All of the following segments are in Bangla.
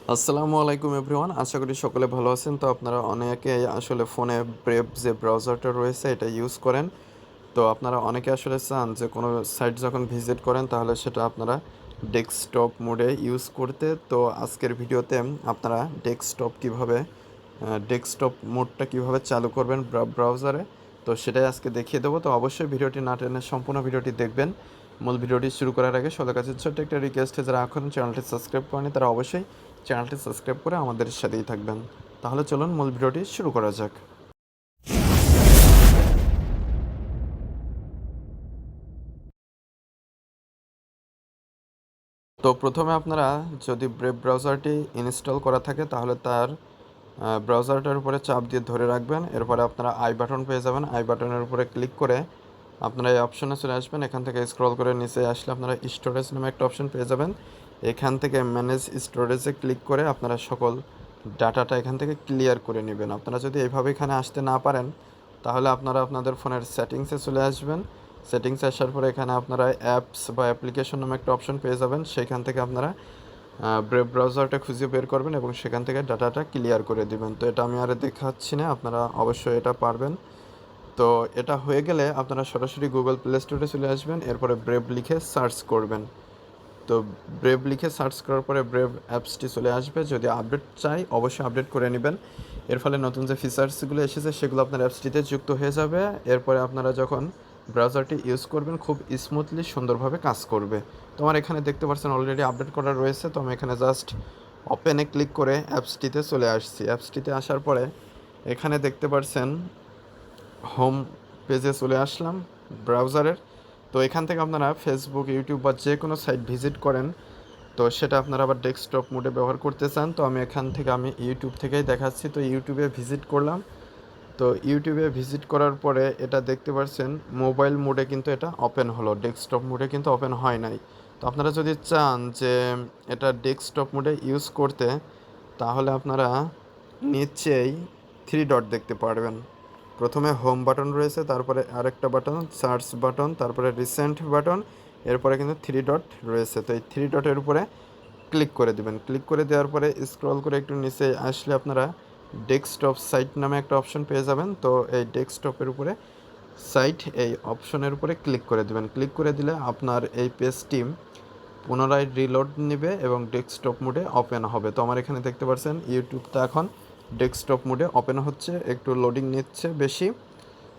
আসসালামু আলাইকুম এভরিওয়ান, আশা করি সকলে ভালো আছেন। তো আপনারা অনেকে আসলে ফোনে ব্রেভ যে ব্রাউজারটা রয়েছে এটা ইউজ করেন। তো আপনারা অনেকে আসলে চান যে কোনো সাইট যখন ভিজিট করেন তাহলে সেটা আপনারা ডেস্কটপ মোডে ইউজ করতে। তো আজকের ভিডিওতে আপনারা ডেস্কটপ মোডটা কিভাবে চালু করবেন ব্রাউজারে, তো সেটাই আজকে দেখিয়ে দেবো। তো অবশ্যই ভিডিওটি না টেনে সম্পূর্ণ ভিডিওটি দেখবেন। মূল ভিডিওটি শুরু করার আগে সবার কাছে ছোট্ট একটা রিকোয়েস্ট, যারা এখন চ্যানেলটি সাবস্ক্রাইব করেনি তারা অবশ্যই চ্যানেলটি সাবস্ক্রাইব করে আমাদের সাথেই থাকবেন। তাহলে চলুন মূল ভিডিওটি শুরু করা যাক। তো প্রথমে আপনারা যদি ব্রেভ ব্রাউজারটি ইনস্টল করা থাকে তাহলে তার ব্রাউজারটার উপরে চাপ দিয়ে ধরে রাখবেন। এরপরে আপনারা আই বাটন পেয়ে যাবেন। আই বাটনের উপরে ক্লিক করে আপনারা এই অপশনে চলে আসবেন। এখান থেকে স্ক্রল করে নিচে আসলে আপনারা স্টোরেজ নামে একটা অপশন পেয়ে যাবেন। এখান থেকে ম্যানেজ স্টোরেজে ক্লিক করে আপনারা সকল ডাটাটা এখান থেকে ক্লিয়ার করে নেবেন। আপনারা যদি এইভাবে এখানে আসতে না পারেন তাহলে আপনারা আপনাদের ফোনের সেটিংসে চলে আসবেন। সেটিংসে আসার পরে এখানে আপনারা অ্যাপস বা অ্যাপ্লিকেশন নামে একটা অপশন পেয়ে যাবেন। সেখান থেকে আপনারা ব্রেভ ব্রাউজারটা খুঁজে বের করবেন এবং সেখান থেকে ডাটাটা ক্লিয়ার করে দিবেন। তো এটা আমি আর দেখাচ্ছি না, আপনারা অবশ্যই এটা পারবেন। তো এটা হয়ে গেলে আপনারা সরাসরি গুগল প্লে স্টোরে চলে আসবেন। এরপরে ব্রেভ লিখে সার্চ করবেন। তো ব্রেভ লিখে সার্চ করার পরে ব্রেভ অ্যাপসটি চলে আসবে। যদি আপডেট চাই অবশ্যই আপডেট করে নেবেন। এর ফলে নতুন যে ফিচার্সগুলো এসেছে সেগুলো আপনার অ্যাপসটিতে যুক্ত হয়ে যাবে। এরপরে আপনারা যখন ব্রাউজারটি ইউজ করবেন খুব স্মুথলি সুন্দরভাবে কাজ করবে। তো আমার এখানে দেখতে পাচ্ছেন অলরেডি আপডেট করা রয়েছে। তো আমি এখানে জাস্ট ওপেনে ক্লিক করে অ্যাপসটিতে চলে আসছি। অ্যাপসটিতে আসার পরে এখানে দেখতে পাচ্ছেন হোম পেজে চলে আসলাম ব্রাউজারের। তো এখান থেকে আপনারা ফেসবুক, ইউটিউব বা যে কোনো সাইট ভিজিট করেন, তো সেটা আপনারা আবার ডেস্কটপ মোডে ব্যবহার করতে চান। তো আমি এখান থেকে ইউটিউব থেকেই দেখাচ্ছি। তো ইউটিউবে ভিজিট করলাম। তো ইউটিউবে ভিজিট করার পরে এটা দেখতে পাচ্ছেন মোবাইল মোডে কিন্তু এটা ওপেন হলো, ডেস্কটপ মোডে কিন্তু ওপেন হয় নাই। তো আপনারা যদি চান যে এটা ডেস্কটপ মোডে ইউজ করতে তাহলে আপনারা নিচেই থ্রি ডট দেখতে পারবেন। প্রথমে হোম বাটন রয়েছে, তারপরে আরেকটা বাটন সার্চ বাটন, তারপরে রিসেন্ট বাটন, এরপরে কিন্তু থ্রি ডট রয়েছে। তো এই থ্রি ডটের উপরে ক্লিক করে দিবেন। ক্লিক করে দেওয়ার পরে স্ক্রল করে একটু নিচে আসলে আপনারা ডেস্কটপ সাইট নামে একটা অপশন পেয়ে যাবেন। তো এই ডেস্কটপের উপরে সাইট এই অপশনের উপরে ক্লিক করে দেবেন। ক্লিক করে দিলে আপনার এই পেজটি পুনরায় রিলোড নেবে এবং ডেস্কটপ মোডে ওপেন হবে। তো আমার এখানে দেখতে পাচ্ছেন ইউটিউবটা এখন ডেস্কটপ মোডে ওপেন হচ্ছে, একটু লোডিং নিচ্ছে বেশি।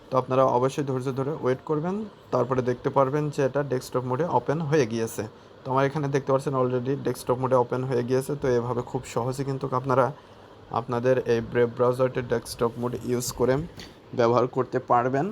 তো আপনারা অবশ্যই ধৈর্য ধরে ওয়েট করবেন, তারপরে দেখতে পারবেন যে এটা ডেস্কটপ মোডে ওপেন হয়ে গিয়েছে। তো আমার এখানে দেখতে পাচ্ছেন অলরেডি ডেস্কটপ মোডে ওপেন হয়ে গিয়েছে। তো এভাবে খুব সহজে কিন্তু আপনারা আপনাদের এই ব্রেভ ব্রাউজারটি ডেস্কটপ মোড ইউজ করে ব্যবহার করতে পারবেন।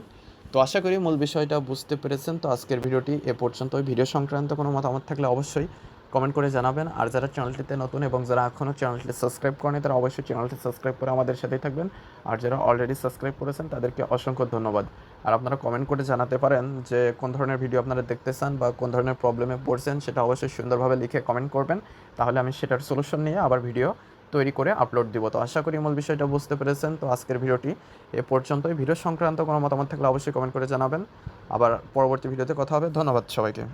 তো আশা করি মূল বিষয়টা বুঝতে পেরেছেন। তো আজকের ভিডিওটি এ পর্যন্ত। ভিডিও সংক্রান্ত কোনো মতামত থাকলে অবশ্যই কমেন্ট করে জানাবেন। আর যারা চ্যানেলটিতে নতুন এবং যারা এখনও চ্যানেলটি সাবস্ক্রাইব করেনি তারা অবশ্যই চ্যানেলটি সাবস্ক্রাইব করে আমাদের সাথেই থাকবেন। আর যারা অলরেডি সাবস্ক্রাইব করেছেন তাদেরকে অসংখ্য ধন্যবাদ। আর আপনারা কমেন্ট করে জানাতে পারেন যে কোন ধরনের ভিডিও আপনারা দেখতে চান বা কোন ধরনের প্রবলেমে পড়ছেন, সেটা অবশ্যই সুন্দরভাবে লিখে কমেন্ট করবেন। তাহলে আমি সেটার সলিউশন নিয়ে আবার ভিডিও তৈরি করে আপলোড দিব। তো আশা করি মূল বিষয়টা বুঝতে পেরেছেন। তো আজকের ভিডিওটি এ পর্যন্তই। ভিডিও সংক্রান্ত কোনো মতামত থাকলে অবশ্যই কমেন্ট করে জানাবেন। আবার পরবর্তী ভিডিওতে কথা হবে। ধন্যবাদ সবাইকে।